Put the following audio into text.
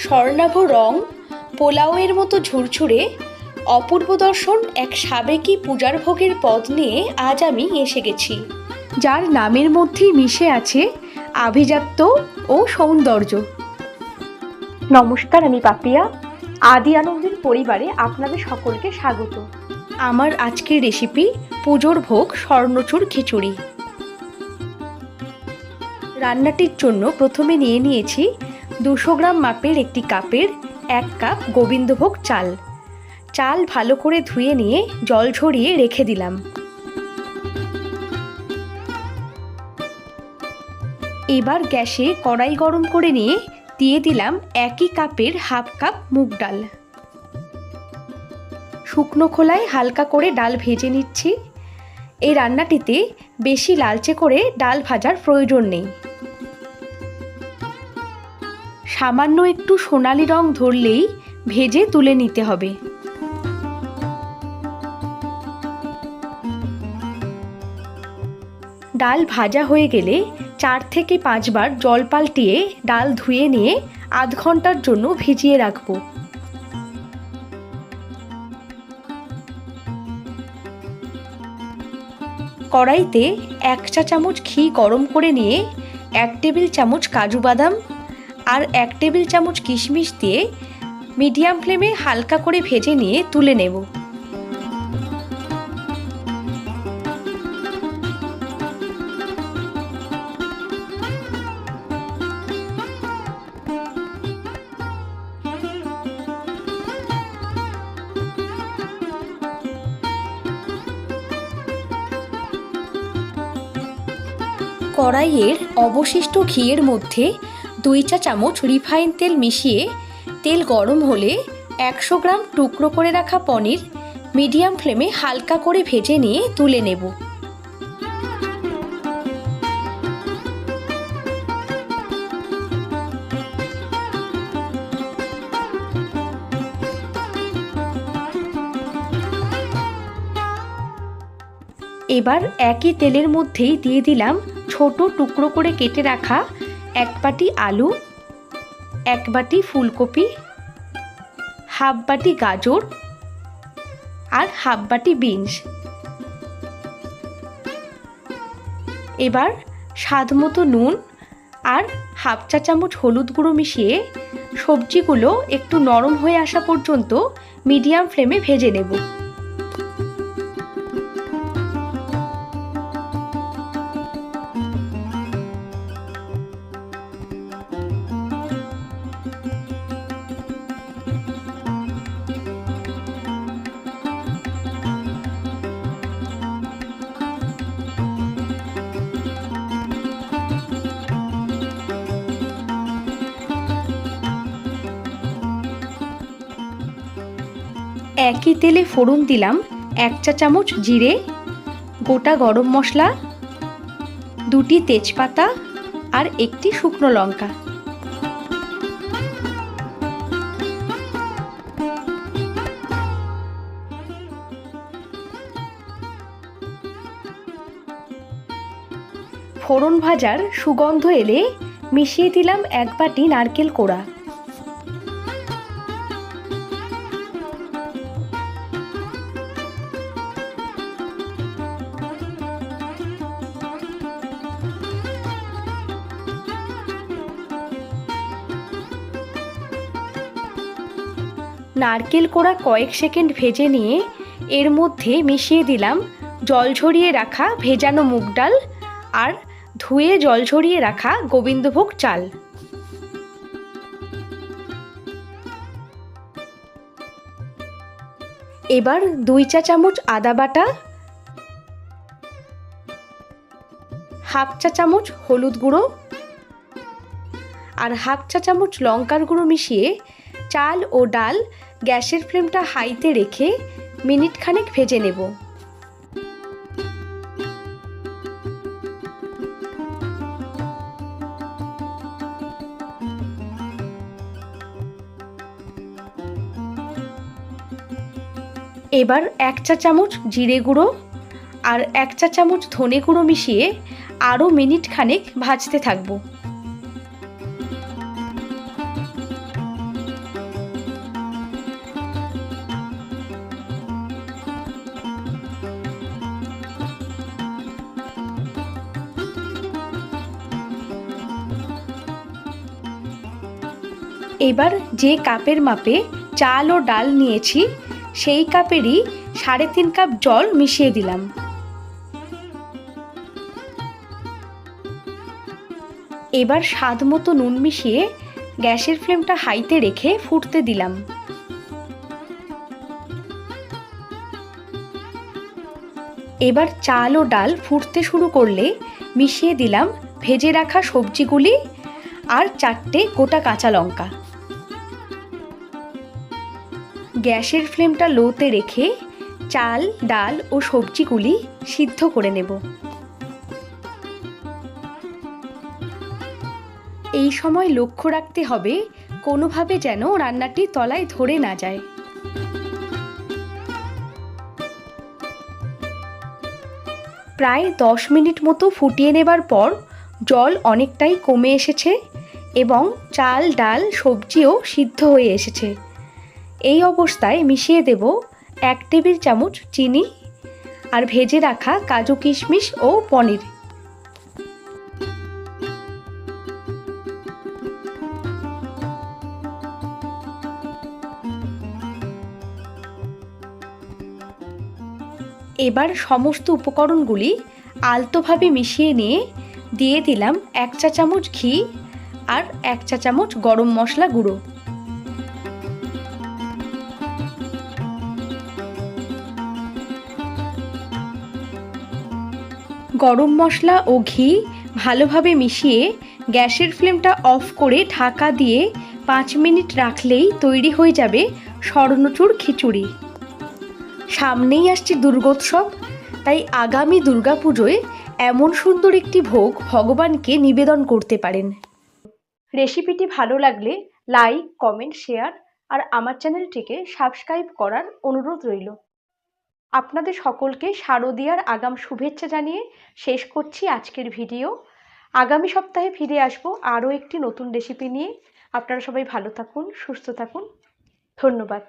স্বর্ণাভ রং, পোলাওয়ের মতো ঝুরঝুরে অপূর্ব দর্শন এক সাবেকি পূজার ভোগের পদ নিয়ে আজ আমি এসে গেছি, যার নামের মধ্যেই মিশে আছে আভিজাত্য ও সৌন্দর্য। নমস্কার, আমি পাপিয়া। আদি আনন্দের পরিবারে আপনাদের সকলকে স্বাগত। আমার আজকের রেসিপি পুজোর ভোগ স্বর্ণচূড় খিচুড়ি। রান্নাটির জন্য প্রথমে নিয়ে নিয়েছি 200 গ্রাম মাপের একটি কাপের 1 কাপ গোবিন্দভোগ চাল। চাল ভালো করে ধুয়ে নিয়ে জল ঝরিয়ে রেখে দিলাম। এবার গ্যাসে কড়াই গরম করে নিয়ে দিয়ে দিলাম একই কাপের হাফ কাপ মুগ ডাল। শুকনো খোলায় হালকা করে ডাল ভেজে নিচ্ছি। এই রান্নাটিতে বেশি লালচে করে ডাল ভাজার প্রয়োজন নেই। সামান্য একটু সোনালি রং ধরলেই ভেজে তুলে নিতে হবে। ডাল ভাজা হয়ে গেলে 4 থেকে 5 বার জল পাল্টিয়ে ডাল ধুয়ে নিয়ে আধ ঘন্টার জন্য ভিজিয়ে রাখবো। কড়াইতে 1 চা চামচ ঘি গরম করে নিয়ে 1 টেবিল চামচ কাজু বাদাম আর 1 টেবিল চামচ কিশমিশ দিয়ে মিডিয়াম ফ্লেমে হালকা করে ভেজে নিয়ে তুলে নেব। কড়াইয়ের অবশিষ্ট ঘিয়ের মধ্যে 2 চা চামচ রিফাইন তেল মিশিয়ে তেল গরম হলে 100 গ্রাম টুকরো করে রাখা পনির মিডিয়াম ফ্লেমে হালকা করে ভেজে নিয়ে তুলে নেব। এবার একই তেলের মধ্যেই দিয়ে দিলাম ছোট টুকরো করে কেটে রাখা 1 বাটি আলু, 1 বাটি ফুলকপি, হাফ বাটি গাজর আর হাফ বাটি বিনস। এবার স্বাদ মতো নুন আর হাফ চা চামচ হলুদ গুঁড়ো মিশিয়ে সবজিগুলো একটু নরম হয়ে আসা পর্যন্ত মিডিয়াম ফ্লেমে ভেজে নেব। একই তেলে ফোড়ন দিলাম 1 চা চামচ জিরে, গোটা গরম মশলা, 2টি তেজপাতা আর 1টি শুকনো লঙ্কা। ফোড়ন ভাজার সুগন্ধ এলে মিশিয়ে দিলাম 1 বাটি নারকেল কোড়া। নারকেল কোড়া কয়েক সেকেন্ড ভেজে নিয়ে এর মধ্যে মিশিয়ে দিলাম জল ঝরিয়ে রাখা ভেজানো মুগ ডাল আর ধুয়ে জল ঝরিয়ে রাখা গোবিন্দভোগ চাল। এবার 2 চা চামচ আদা বাটা, হাফ চা চামচ হলুদ গুঁড়ো আর হাফ চা চামচ লঙ্কার গুঁড়ো মিশিয়ে চাল ও ডাল গ্যাসের ফ্লেমটা হাইতে রেখে মিনিট খানেক ভেজে নেব। এবার 1 চা চামচ জিরে গুঁড়ো আর 1 চা চামচ ধনে গুঁড়ো মিশিয়ে আরও মিনিট খানেক ভাজতে থাকবো। এবার যে কাপের মাপে চাল ও ডাল নিয়েছি সেই কাপেরই 3.5 কাপ জল মিশিয়ে দিলাম। এবার স্বাদ মতো নুন মিশিয়ে গ্যাসের ফ্লেমটা হাইতে রেখে ফুটতে দিলাম। এবার চাল ও ডাল ফুটতে শুরু করলে মিশিয়ে দিলাম ভেজে রাখা সবজিগুলি আর 4টে গোটা কাঁচা লঙ্কা। গ্যাসের ফ্লেমটা লোতে রেখে চাল, ডাল ও সবজিগুলি সিদ্ধ করে নেব। এই সময় লক্ষ্য রাখতে হবে কোনোভাবে যেন রান্নাটি তলায় ধরে না যায়। প্রায় 10 মিনিট মতো ফুটিয়ে নেবার পর জল অনেকটাই কমে এসেছে এবং চাল, ডাল, সবজিও সিদ্ধ হয়ে এসেছে। এই অবস্থায় মিশিয়ে দেব 1 টেবিল চামচ চিনি আর ভেজে রাখা কাজু, কিশমিশ ও পনির। এবার সমস্ত উপকরণগুলি আলতোভাবে মিশিয়ে নিয়ে দিয়ে দিলাম 1 চা চামচ ঘি আর 1 চা চামচ গরম মশলা গুঁড়ো। গরম মশলা ও ঘি ভালোভাবে মিশিয়ে গ্যাসের ফ্লেমটা অফ করে ঢাকা দিয়ে 5 মিনিট রাখলেই তৈরি হয়ে যাবে স্বর্ণচূড় খিচুড়ি। সামনেই আসছে দুর্গোৎসব, তাই আগামী দুর্গাপুজোয় এমন সুন্দর একটি ভোগ ভগবানকে নিবেদন করতে পারেন। রেসিপিটি ভালো লাগলে লাইক, কমেন্ট, শেয়ার আর আমার চ্যানেলটিকে সাবস্ক্রাইব করার অনুরোধ রইল। আপনাদের সকলকে শারদীয়ার আগাম শুভেচ্ছা জানিয়ে শেষ করছি আজকের ভিডিও। আগামী সপ্তাহে ফিরে আসবো আরও একটি নতুন রেসিপি নিয়ে। আপনারা সবাই ভালো থাকুন, সুস্থ থাকুন। ধন্যবাদ।